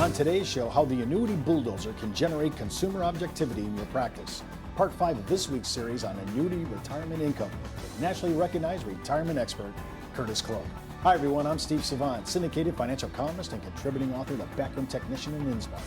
On today's show, how the annuity bulldozer can generate consumer objectivity in your practice. Part 5 of this week's series on annuity retirement income with nationally recognized retirement expert Curtis Kloh. Hi everyone, I'm Steve Savant, syndicated financial columnist and contributing author, the backroom technician in InSmart.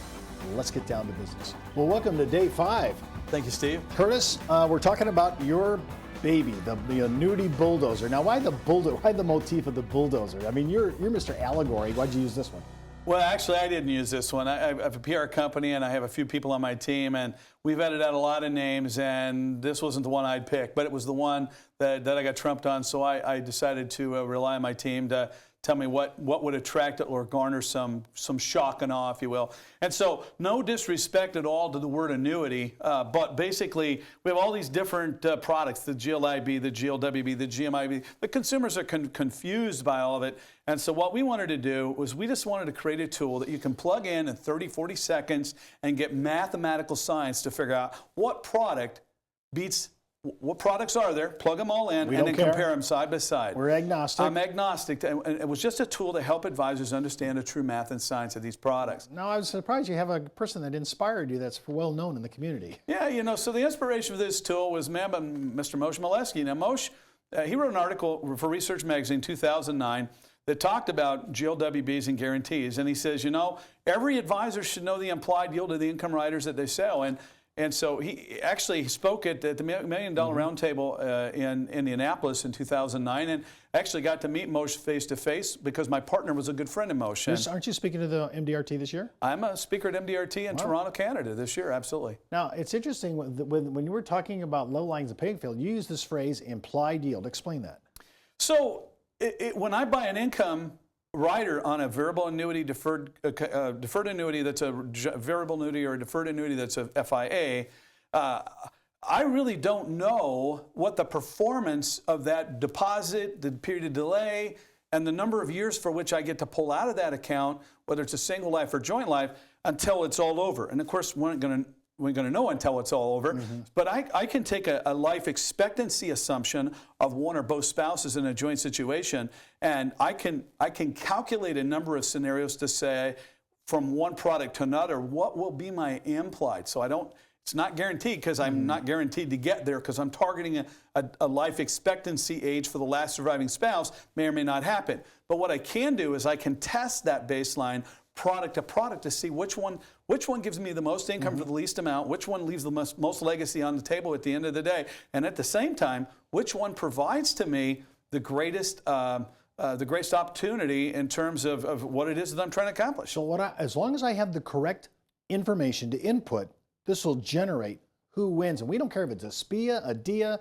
Let's get down to business. Well, welcome to day 5. Thank you, Steve. Curtis, we're talking about your baby, the annuity bulldozer. Now, why the bulldozer? Why the motif of the bulldozer? I mean, you're Mr. Allegory. Why'd you use this one? Well, actually, I didn't use this one. I have a PR company, and I have a few people on my team, and we've edited out a lot of names, and this wasn't the one I'd pick, but it was the one that I got trumped on, so I decided to rely on my team to tell me what would attract or garner some shock and awe, if you will. And so, no disrespect at all to the word annuity, but basically, we have all these different products, the GLIB, the GLWB, the GMIB. The consumers are confused by all of it. And so what we wanted to do was we just wanted to create a tool that you can plug in 30, 40 seconds and get mathematical science to figure out what product beats what products are there, plug them all in, and then compare them side by side. We're agnostic. I'm agnostic. And it was just a tool to help advisors understand the true math and science of these products. Now, I was surprised you have a person that inspired you that's well known in the community. Yeah, you know, so the inspiration for this tool was Mr. Moshe Molesky. Now, Moshe, he wrote an article for Research Magazine 2009 that talked about GLWBs and guarantees. And he says, you know, every advisor should know the implied yield of the income riders that they sell. And so he actually spoke at the $1 Million Roundtable in Indianapolis in 2009, and actually got to meet Moshe face to face because my partner was a good friend of Moshe. Aren't you speaking to the MDRT this year? I'm a speaker at MDRT in Toronto, Canada this year, absolutely. Now, it's interesting, when you were talking about low lines of playing field, you used this phrase, implied yield. Explain that. So when I buy an income rider on a variable annuity, deferred annuity that's a variable annuity, or a deferred annuity that's a FIA, I really don't know what the performance of that deposit, the period of delay, and the number of years for which I get to pull out of that account, whether it's a single life or joint life, until it's all over. And of course, we're going to know until it's all over. But I can take a life expectancy assumption of one or both spouses in a joint situation, and I can calculate a number of scenarios to say, from one product to another, what will be my implied. So it's not guaranteed, because I'm not guaranteed to get there, because I'm targeting a life expectancy age for the last surviving spouse. May or may not happen. But what I can do is I can test that baseline product to product to see which one gives me the most income for the least amount, which one leaves the most legacy on the table at the end of the day, and at the same time, which one provides to me the greatest opportunity in terms of what it is that I'm trying to accomplish. So as long as I have the correct information to input, this will generate who wins. And we don't care if it's a SPIA, a DIA,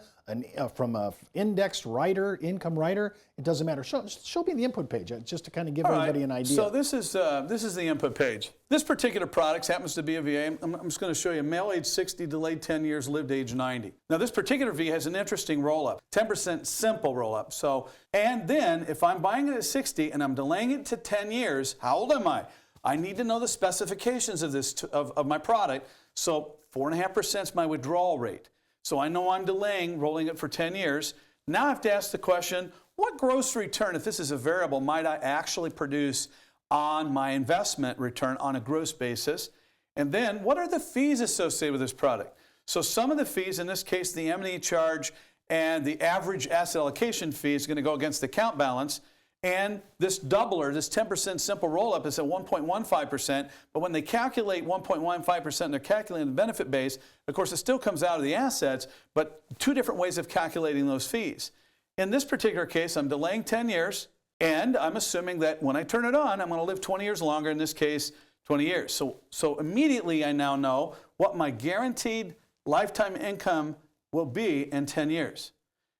from an indexed rider, income rider, it doesn't matter. Show me the input page, just to kind of give everybody an idea. So this is the input page. This particular product happens to be a VA. I'm just going to show you male age 60, delayed 10 years, lived age 90. Now this particular VA has an interesting roll-up, 10% simple roll-up. So, and then if I'm buying it at 60 and I'm delaying it to 10 years, how old am I? I need to know the specifications of this of my product. So 4.5% is my withdrawal rate. So I know I'm delaying, rolling it for 10 years. Now I have to ask the question, what gross return, if this is a variable, might I actually produce on my investment return on a gross basis? And then what are the fees associated with this product? So some of the fees, in this case, the M&E charge and the average asset allocation fee is going to go against the account balance. And this doubler, this 10% simple roll-up, is at 1.15%. But when they calculate 1.15%, they're calculating the benefit base. Of course, it still comes out of the assets, but two different ways of calculating those fees. In this particular case, I'm delaying 10 years, and I'm assuming that when I turn it on, I'm going to live 20 years longer, in this case, 20 years. So immediately I now know what my guaranteed lifetime income will be in 10 years.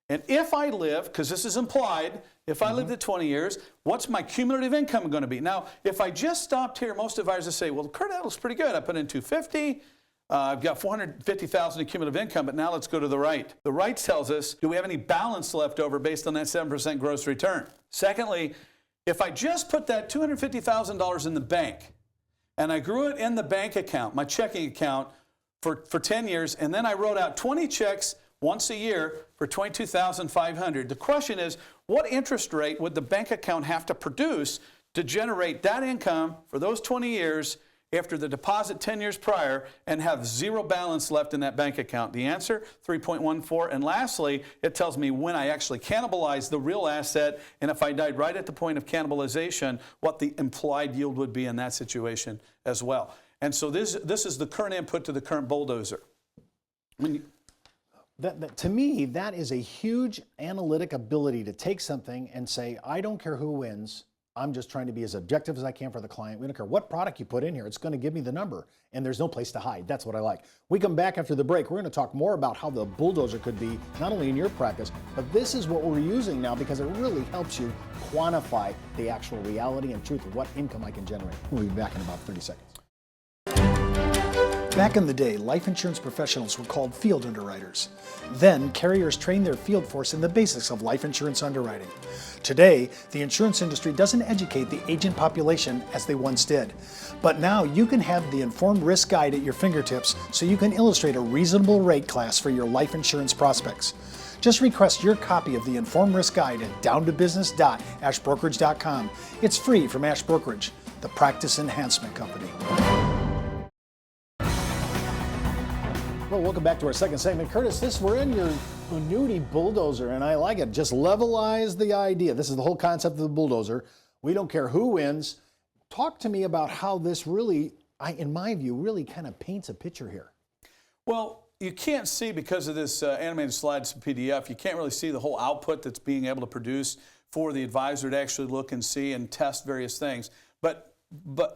And if I live, because this is implied, if I lived at 20 years, what's my cumulative income going to be? Now, if I just stopped here, most advisors say, well, Kurt, that looks pretty good. I put in $250. I've got $450,000 in cumulative income, but now let's go to the right. The right tells us, do we have any balance left over based on that 7% gross return? Secondly, if I just put that $250,000 in the bank, and I grew it in the bank account, my checking account, for 10 years, and then I wrote out 20 checks once a year for $22,500. The question is, what interest rate would the bank account have to produce to generate that income for those 20 years after the deposit 10 years prior and have zero balance left in that bank account? The answer, 3.14. And lastly, it tells me when I actually cannibalize the real asset, and if I died right at the point of cannibalization, what the implied yield would be in that situation as well. And so this is the current input to the current bulldozer. To me, that is a huge analytic ability to take something and say, I don't care who wins. I'm just trying to be as objective as I can for the client. We don't care what product you put in here. It's going to give me the number, and there's no place to hide. That's what I like. We come back after the break. We're going to talk more about how the bulldozer could be not only in your practice, but this is what we're using now because it really helps you quantify the actual reality and truth of what income I can generate. We'll be back in about 30 seconds. Back in the day, life insurance professionals were called field underwriters. Then, carriers trained their field force in the basics of life insurance underwriting. Today, the insurance industry doesn't educate the agent population as they once did. But now you can have the Informed Risk Guide at your fingertips so you can illustrate a reasonable rate class for your life insurance prospects. Just request your copy of the Informed Risk Guide at downtobusiness.ashbrokerage.com. It's free from Ash Brokerage, the practice enhancement company. Well, welcome back to our second segment. Curtis, we're in your annuity bulldozer, and I like it. Just levelize the idea. This is the whole concept of the bulldozer. We don't care who wins. Talk to me about how this really, in my view, really kind of paints a picture here. Well, you can't see because of this animated slides PDF, you can't really see the whole output that's being able to produce for the advisor to actually look and see and test various things. But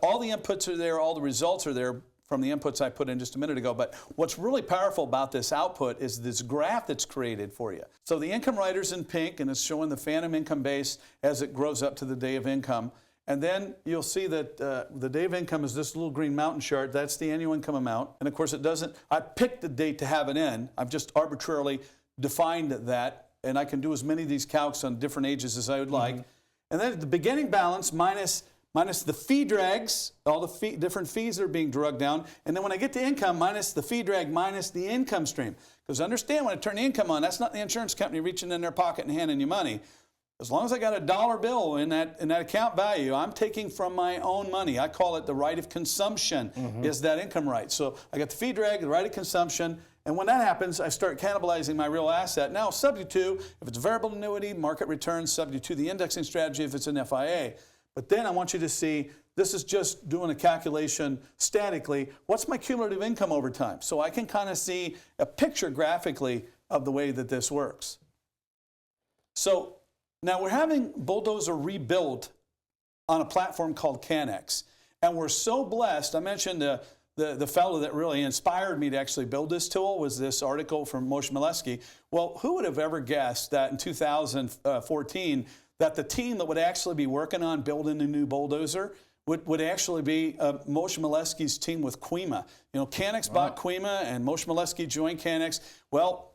all the inputs are there, all the results are there from the inputs I put in just a minute ago. But what's really powerful about this output is this graph that's created for you. So the income rider's in pink, and it's showing the phantom income base as it grows up to the day of income. And then you'll see that the day of income is this little green mountain chart. That's the annual income amount. And of course it doesn't, I picked the date to have it in. I've just arbitrarily defined that, and I can do as many of these calcs on different ages as I would like. And then the beginning balance minus the fee drags, all the different fees that are being drugged down. And then when I get to income, minus the fee drag, minus the income stream. Because understand, when I turn the income on, that's not the insurance company reaching in their pocket and handing you money. As long as I got a dollar bill in that account value, I'm taking from my own money. I call it the right of consumption, is that income right. So I got the fee drag, the right of consumption, and when that happens, I start cannibalizing my real asset. Now, subject to, if it's a variable annuity, market returns, subject to the indexing strategy if it's an FIA. But then I want you to see, this is just doing a calculation statically. What's my cumulative income over time? So I can kind of see a picture graphically of the way that this works. So now we're having Bulldozer rebuilt on a platform called Canex. And we're so blessed. I mentioned the fellow that really inspired me to actually build this tool was this article from Moshe Milevsky. Well, who would have ever guessed that in 2014 that the team that would actually be working on building a new bulldozer would actually be Moshe Milevsky's team with Quima. You know, Canex bought Quima and Moshe Milevsky joined Canex. Well,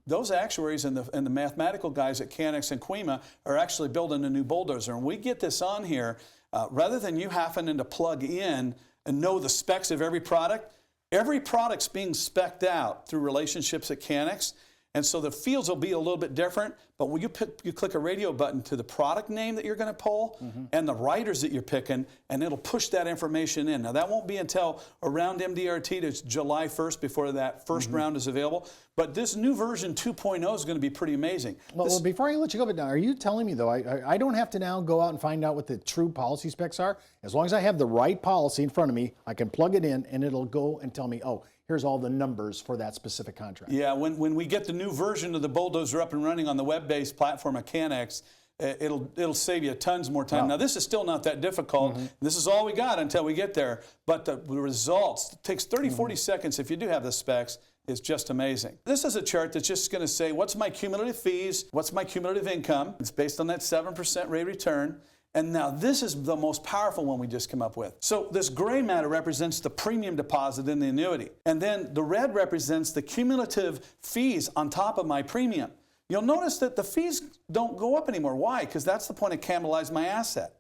those actuaries and the mathematical guys at Canex and Quima are actually building a new bulldozer. And we get this on here, rather than you having to plug in and know the specs of every product's being spec'd out through relationships at Canex. And so the fields will be a little bit different, but when you click a radio button to the product name that you're going to pull and the writers that you're picking, and it'll push that information in. Now, that won't be until around MDRT, it's July 1st before that first round is available. But this new version 2.0 is going to be pretty amazing. Well, before I let you go, but now, are you telling me, though, I don't have to now go out and find out what the true policy specs are? As long as I have the right policy in front of me, I can plug it in, and it'll go and tell me, oh, here's all the numbers for that specific contract. Yeah, when we get the new version of the bulldozer up and running on the web-based platform of Canex, it'll save you tons more time. Wow. Now, this is still not that difficult. This is all we got until we get there. But the results, it takes 30, 40 seconds if you do have the specs. It's just amazing. This is a chart that's just going to say, what's my cumulative fees? What's my cumulative income? It's based on that 7% rate return. And now this is the most powerful one we just came up with. So this gray matter represents the premium deposit in the annuity. And then the red represents the cumulative fees on top of my premium. You'll notice that the fees don't go up anymore. Why? Because that's the point I cannibalize my asset.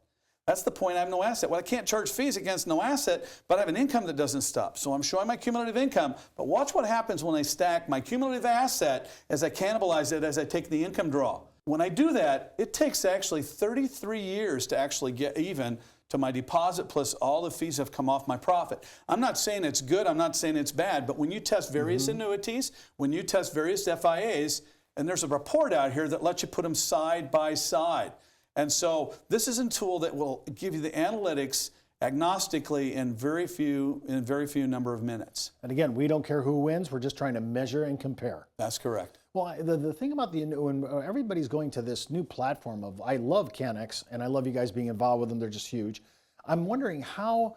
That's the point I have no asset. Well, I can't charge fees against no asset, but I have an income that doesn't stop. So I'm showing my cumulative income, but watch what happens when I stack my cumulative asset as I cannibalize it as I take the income draw. When I do that, it takes actually 33 years to actually get even to my deposit plus all the fees have come off my profit. I'm not saying it's good, I'm not saying it's bad, but when you test various annuities, when you test various FIAs, and there's a report out here that lets you put them side by side. And so this is a tool that will give you the analytics agnostically in very few number of minutes. And again, we don't care who wins. We're just trying to measure and compare. That's correct. Well, the thing about when everybody's going to this new platform of, I love Canex, and I love you guys being involved with them. They're just huge. I'm wondering how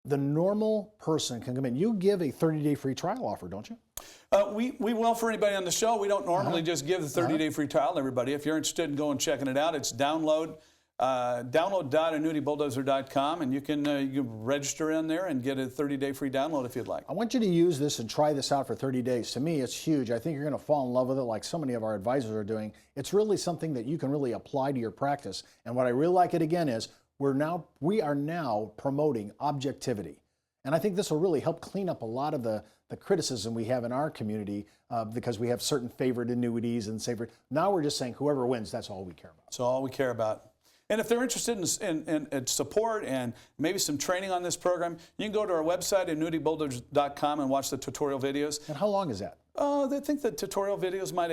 the normal person can come in. You give a 30-day free trial offer, don't you? We will for anybody on the show. We don't normally just give the 30-day free trial to everybody. If you're interested in going checking it out, it's download.annuitybulldozer.com, and you can register in there and get a 30-day free download if you'd like. I want you to use this and try this out for 30 days. To me, it's huge. I think you're going to fall in love with it like so many of our advisors are doing. It's really something that you can really apply to your practice. And what I really like it again is we are now promoting objectivity. And I think this will really help clean up a lot of the criticism we have in our community because we have certain favored annuities and now we're just saying whoever wins, that's all we care about. That's all we care about. And if they're interested in support and maybe some training on this program, you can go to our website, annuitybulldozers.com, and watch the tutorial videos. And how long is that? I think the tutorial videos might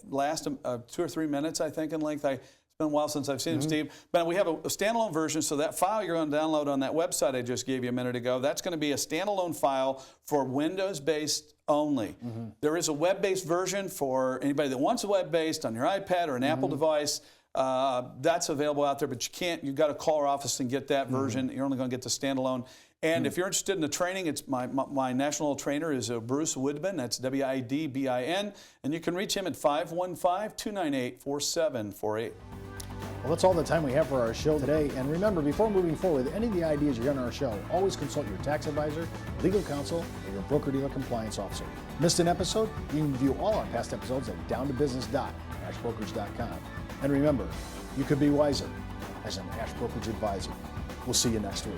last 2 or 3 minutes, I think, in length. It's been a while since I've seen them, Steve. But we have a standalone version, so that file you're going to download on that website I just gave you a minute ago, that's going to be a standalone file for Windows-based only. There is a web-based version for anybody that wants a web-based on your iPad or an Apple device. That's available out there, but you've got to call our office and get that version. You're only going to get the standalone. And if you're interested in the training, it's my national trainer is Bruce Widbin. That's Widbin. And you can reach him at 515-298-4748. Well, that's all the time we have for our show today. And remember, before moving forward with any of the ideas you hear on our show, always consult your tax advisor, legal counsel, or your broker-dealer compliance officer. Missed an episode? You can view all our past episodes at downtobusiness.ashbrokerage.com. And remember, you could be wiser as an Ash Brokerage advisor. We'll see you next week.